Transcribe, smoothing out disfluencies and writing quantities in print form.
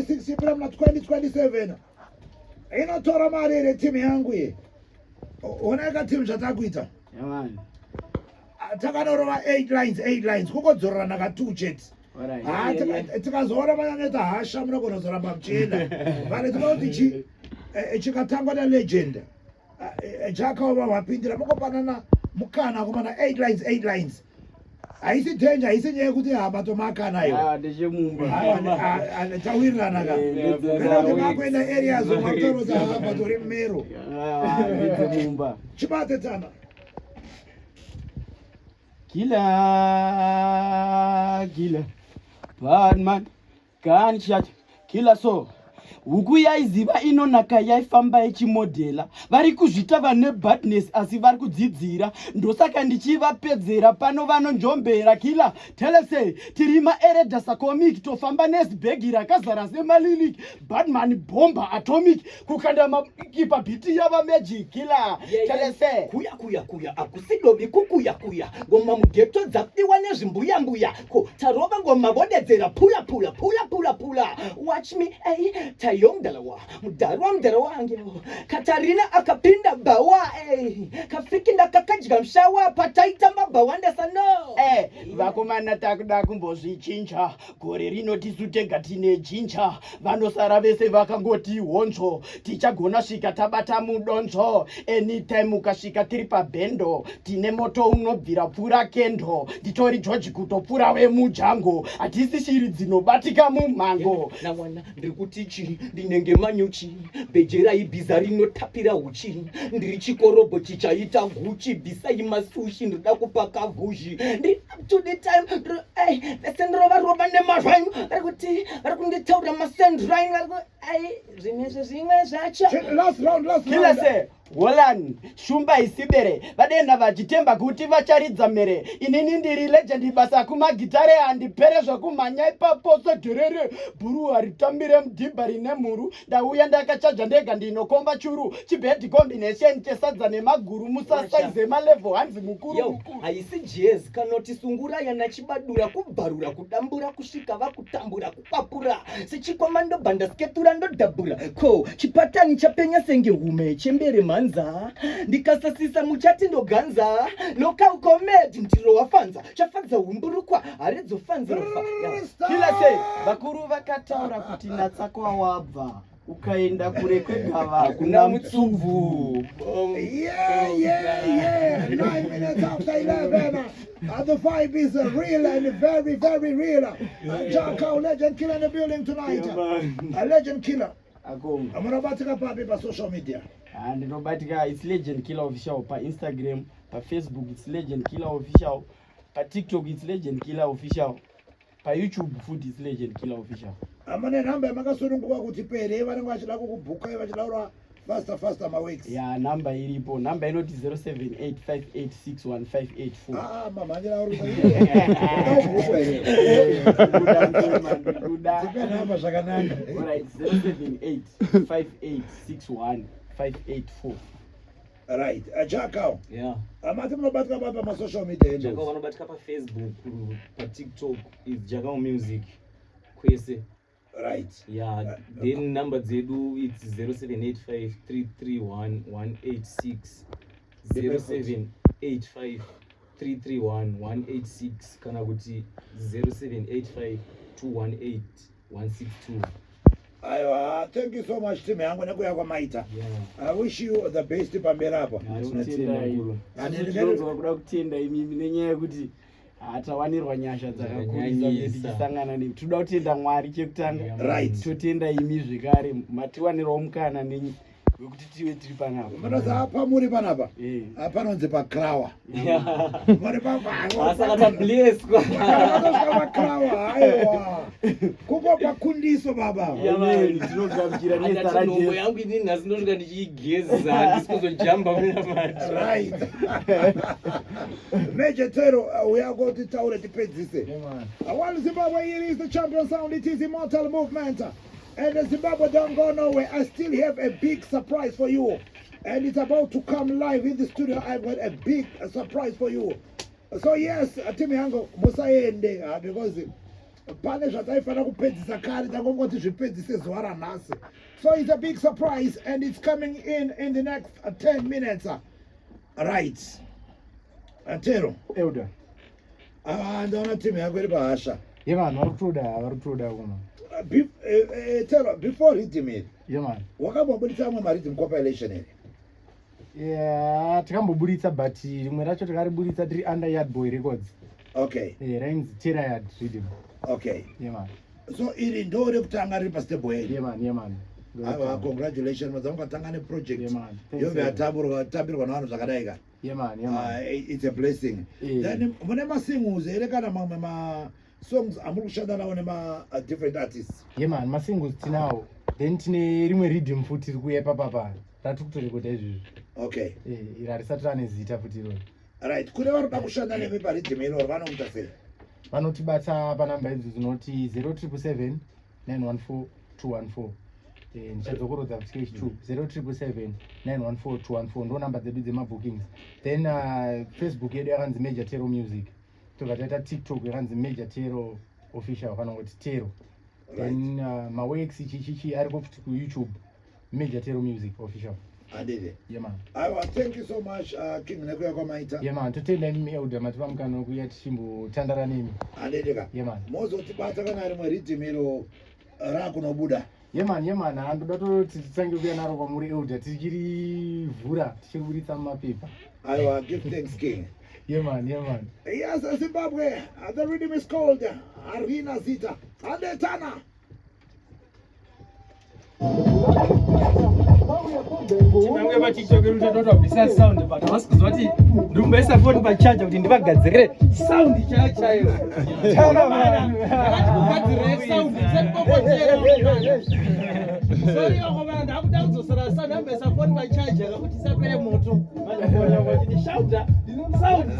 6 April 2027 inotora mari ere timu yangu ye onaka timu zvatakuita takanorova 8 lines kungodzororana ka 2 chets tikazoona manyaneta hasha munogona zoramba muchienda vale tinoti chikatangwa nalegend chakaova mapindira mungopanana mukana kumana 8 lines haisi danger haisi nyaya yekuti hamba tomakanayo tawirirana ka kana kuti makuenda areas makutoroti hamba tori mmero chibate tana kila badman kani chacho kila so huku yaiziva inonaka yaifamba yechimodhela vari kuzvita vane badness asi vari kudzidzira ndosaka ndichivapedzera pano vanonjombera kila telese tiri maeredha sacomic tofamba nesbhegi rakazara semalilik badman bomba atomic kukanda makipa bhiti yava magic kila telese kuya akusidovi kukuya ngoma mugeto dzapiwa nezvimbuyambuya ko tarova ngoma vodedzera pula watch me tayomdalawa mudaro wange Katarina akapinda bawa kafikinda kakadya mshawa pataita mabawanda sano vakomana takuda kumbozvichinja gore rino tisu tega tine jinja vanosara vese vakangoti honzo tichagona svika tabata mudonzo anytime ukasvika tiri pabhendo tine moto unobvira pfuura kendo nditori George kutopfuura wemujango hatisi shiri dzinobatika mumhango namwana ndiri kuti chii ndinenge manyuchi bhejera ibhiza rinotapira uchi ndiri chikorobho chichaita guchi bhisai masushi ndoda kupaka vhuzhi ndiri up to the time vesendrova nemazvanyu vari kuti vari kunditaura masendrine vari zvinezvo zvimwe zvacho kilase Holland, shumba isibere, vadenda vachitemba kuti vacharidza mere. Inini ndiri legend basa kumagitare handipere zvakumhanya ipapo sedherere. Buru haritambire mudhibha rine mhuru. Ndauya ndakachaja ndega ndinokomba churu. Chibhedi combination chesadza nemaguru musasaize malevel hanzi mukuru. Haisi jazz kanoti sungura yana chibadura kubharura kudambura kusvika vakutambura kupapura. Sechikwamando banda sketura ndodhabura. Ko chipatani chapenya senge hume chembere manza ndikasasisa muchati ndoganza local comedy ndiro wafanza chafanza humburukwa haredzofanza rofa kila se vakuru vakataura kuti natsakwa wabva ukaenda kure kwegava kuna mutsumvu. Yeah. 9 minutes after 11. The vibe is real and very, very real. Jacko, legend killer in the building tonight. A legend killer. I'm gonna batika pa social media. And ndinobatika it's Legend Killer Official pa Instagram, pa Facebook it's Legend Killer Official, pa TikTok it's Legend Killer Official, pa YouTube food it's Legend Killer Official. Amane namba makasununguka kuti pere vanenge vachida kukubhuka vachidaura faster my weeks. Yeah, number iripo. Number inoti 0785861584. Mama njira uri. Alright, 0785861584. Right. Jacko. Yeah. Amati munobatika pa ma social media. Jacko vanobatika pa Facebook, pa TikTok is Jacko Music. Kwese. Right. Yeah. Then number zedu it's 0785331186. 0785331186 kana kuti 0785218162. Thank you so much Tim yangu nekuya kwa maita. I wish you the best pamberapo. Ndinozowa kuda kutenda imimi nenyaya yekuti hatawanirwa nyasha dzakakurisa tichisangana nemi. Toda kutenda Mwari chekutanga. Right. Totenda imi zvekare matiwanirwa mukana nenyu wekuti tive tiri panapa. Manoza apa muri panapa? Panonzi pakrawa. Muri panapa. Asakata bless kwa. Asakata pakrawa. Aiwa. Kuko pakundiso baba. Yamani tinogamuchira nesara jesu. Nombo yangu ini nhasi ndosvika ndichigeza ndisizojamba muna mati. Right. Major Tero, we are going to tell the tipedzise. While Zimbabwe here is the champion sound, it is Immortal Movement. And the Zimbabwe don't go nowhere. I still have a big surprise for you. And it's about to come live in the studio. I've got a big surprise for you. So yes, Timi Hango, Musaende, because pane zvataifana kupedzisa kare tangongoti zvipedzise zuva ranhasi. So it's a big surprise and it's coming in the next 10 minutes. Right. Tero. Elder. Ndaona timu yako iri pahasha. Yeah man, varikutoda kuma. Tero, before rhythm iri. Yeah man. Wakambobudisa amwe marhythm compilation iri. Yeah, tikamboburitsa but rimwe racho takariburitsa tiri under Yard Boy Records. Okay. Rain's Tera Yard Rhythm. Okay. Yeah man. So iri ndo rekutanga riri pastable iri. Yeah man. Congratulations mazamukatanga neproject. Yeah man. Yove atambirwa navanhu zvakadai ka. Yeah man. It's a blessing. Then mune masingles ere kana mamwe ma songs amuri kushanda nawo nema different artists. Yeah man, masingles tinawo. Then tine rimwe rhythm futi riri kuuya ipapa ratikutorekota izvizvi. Okay. Ira risati rane zita futi iroro. Right, kune varuda kushanda nemi parhythm iroro vanomuita sei? Vanotibata panamba idzo dzinoti 0777 914 214. Ndichadzokorodza futi kechi 0777 914 214 ndo namba dzedu dzemabookings. Then Facebook yedu yakanzi Major Tero Music. Tobva taita TikTok yakanzi Major Tero Official kana kuti Tero. Then maworks chichichi ariko futi kuYouTube Major Tero Music Official. Adede. Yeah man. Thank you so much King Nekuya kwamaita. Yeah man, totenda imi Elder matipa mukano kuya tichimbotandara nemi. Adede ka. Yeah man. Mozotibata kana rimwe rhythm iro rakunobuda. Yeah man, handoda toti titange kuya naro kwamuri Elder tichirivhura tichiriburitsa mumapepa. Aiwa, give thanks King. Yeah man. Yes, Zimbabwe, the rhythm is called Arina Zita. Adetana. Chimwe paTikTok rutoto bisa sound but vasikuzwa kuti ndimboisa phone pacharger kuti ndivagadzirire sound chaiyo. Chana mana. Ndakati sound sekupopotera. Sorry ngoma ndakuda kuzosara sound ambesa phone pacharger kuti sapere moto. Mana kuti shouta sound